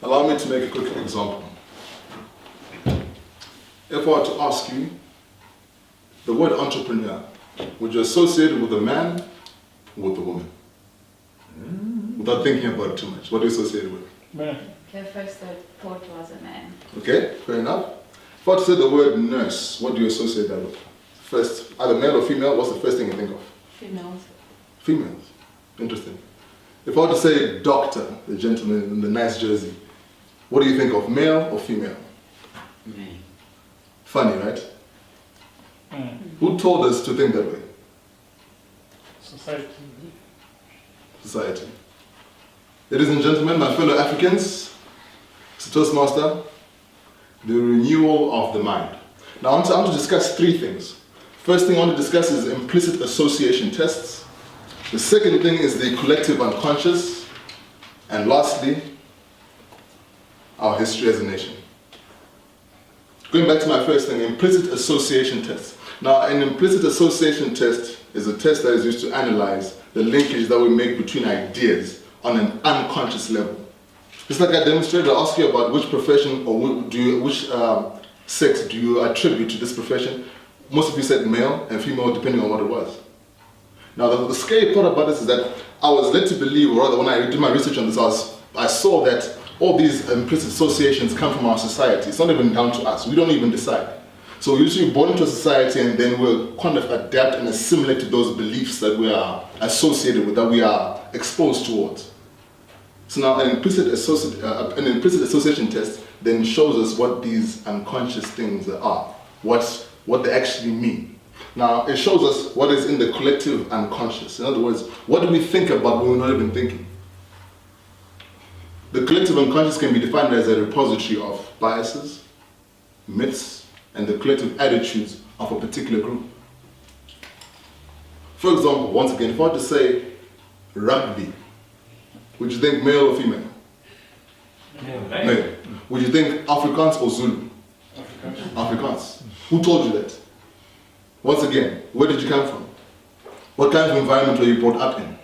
Allow me to make a quick example. If I were to ask you, the word entrepreneur, would you associate it with a man or with a woman? Without thinking about it too much, what do you associate it with? Man. Okay, first I thought was a man. Okay, fair enough. If I were to say the word nurse, what do you associate that with? First, either male or female, what's the first thing you think of? Females. Females. Interesting. If I were to say doctor, the gentleman in the nice jersey, what do you think of, male or female? Male. Funny, right? Who told us to think that way? Society. Society. Ladies and gentlemen, my fellow Africans, it's a Toastmaster, the renewal of the mind. Now I want to discuss three things. First thing I want to discuss is implicit association tests. The second thing is the collective unconscious. And lastly, our history as a nation. Going back to my first thing, implicit association test. Now, an implicit association test is a test that is used to analyze the linkage that we make between ideas on an unconscious level. Just like I demonstrated, I asked you about which profession or which sex do you attribute to this profession. Most of you said male and female, depending on what it was. Now, the scary part about this is that I was led to believe, or rather when I did my research on this, I saw that all these implicit associations come from our society. It's not even down to us. We don't even decide. So we're usually born into a society and then we'll kind of adapt and assimilate to those beliefs that we are associated with, that we are exposed towards. So now an implicit association test then shows us what these unconscious things are, what they actually mean. Now it shows us what is in the collective unconscious. In other words, what do we think about when we're not even thinking? The collective unconscious can be defined as a repository of biases, myths, and the collective attitudes of a particular group. For example, once again, if I were to say rugby, would you think male or female? Male. Would you think Afrikaans or Zulu? Afrikaans. Who told you that? Once again, where did you come from? What kind of environment were you brought up in?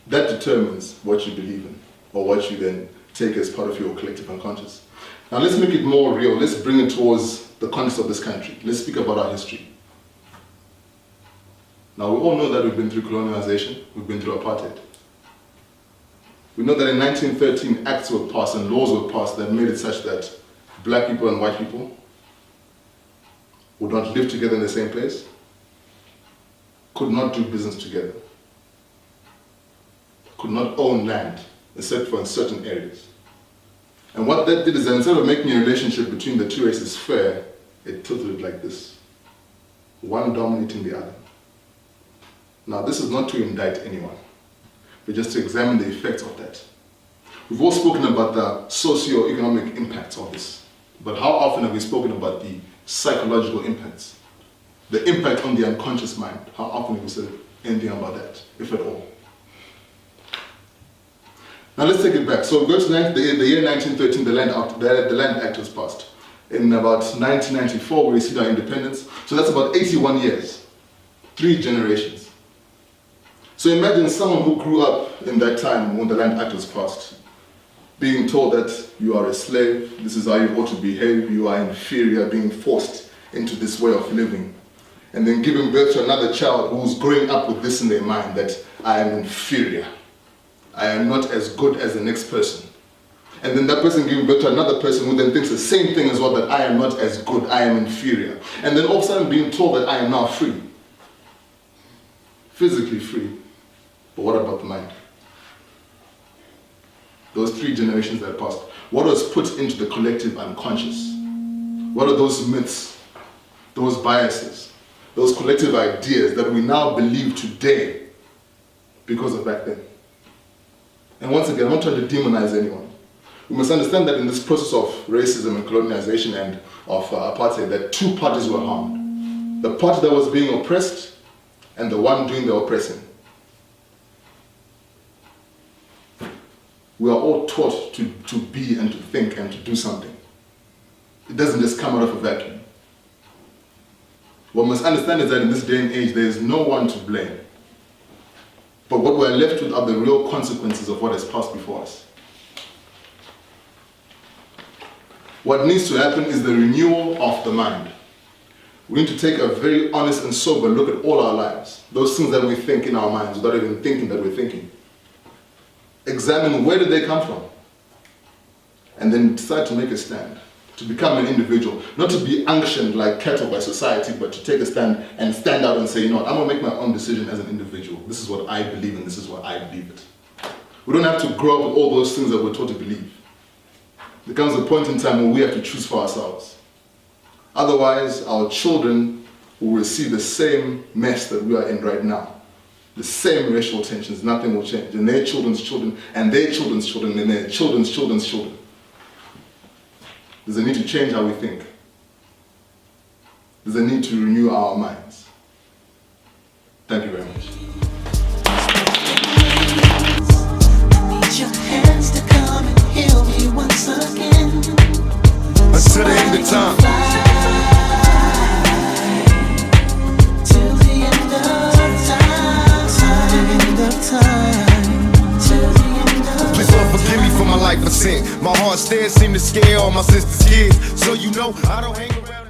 That determines what you believe in, or what you then take as part of your collective unconscious. Now let's make it more real. Let's bring it towards the context of this country. Let's speak about our history. Now we all know that we've been through colonialization, we've been through apartheid. We know that in 1913 acts were passed and laws were passed that made it such that black people and white people would not live together in the same place, could not do business together, could not own land except for in certain areas. And what that did is that instead of making a relationship between the two races fair, it tilted it like this, one dominating the other. Now this is not to indict anyone, but just to examine the effects of that. We've all spoken about the socio-economic impacts of this, but how often have we spoken about the psychological impacts? The impact on the unconscious mind, how often have we said anything about that, if at all? Now let's take it back. So we go to the year 1913, the Land Act was passed. In about 1994, we received our independence. So that's about 81 years, 3 generations. So imagine someone who grew up in that time when the Land Act was passed, being told that you are a slave, this is how you ought to behave, you are inferior, being forced into this way of living. And then giving birth to another child who's growing up with this in their mind, that I am inferior. I am not as good as the next person. And then that person giving birth to another person who then thinks the same thing as well, that I am not as good, I am inferior. And then all of a sudden being told that I am now free. Physically free. But what about the mind? Those 3 generations that passed. What was put into the collective unconscious? What are those myths, those biases, those collective ideas that we now believe today because of back then? And once again, I'm not trying to demonize anyone. We must understand that in this process of racism and colonization and of apartheid, that 2 parties were harmed. The party that was being oppressed and the one doing the oppressing. We are all taught to be and to think and to do something. It doesn't just come out of a vacuum. What we must understand is that in this day and age, there is no one to blame. But what we're left with are the real consequences of what has passed before us. What needs to happen is the renewal of the mind. We need to take a very honest and sober look at all our lives. Those things that we think in our minds without even thinking that we're thinking. Examine where did they come from? And then decide to make a stand. To become an individual. Not to be unctioned like cattle by society, but to take a stand and stand out and say, you know what, I'm going to make my own decision as an individual. This is what I believe and this is what I believe it. We don't have to grow up with all those things that we're taught to believe. There comes a point in time when we have to choose for ourselves. Otherwise, our children will receive the same mess that we are in right now. The same racial tensions, nothing will change. And their children's children, and their children's children, and their children's children's children. There's a need to change how we think. There's a need to renew our minds. Thank you very much. Need your hands to come and heal me once again. Until the end of time. Till the end of time. Till the end of Please Lord forgive me for my life of sin. My heart still seem to scare all my sister's kids. So you know I don't hang around.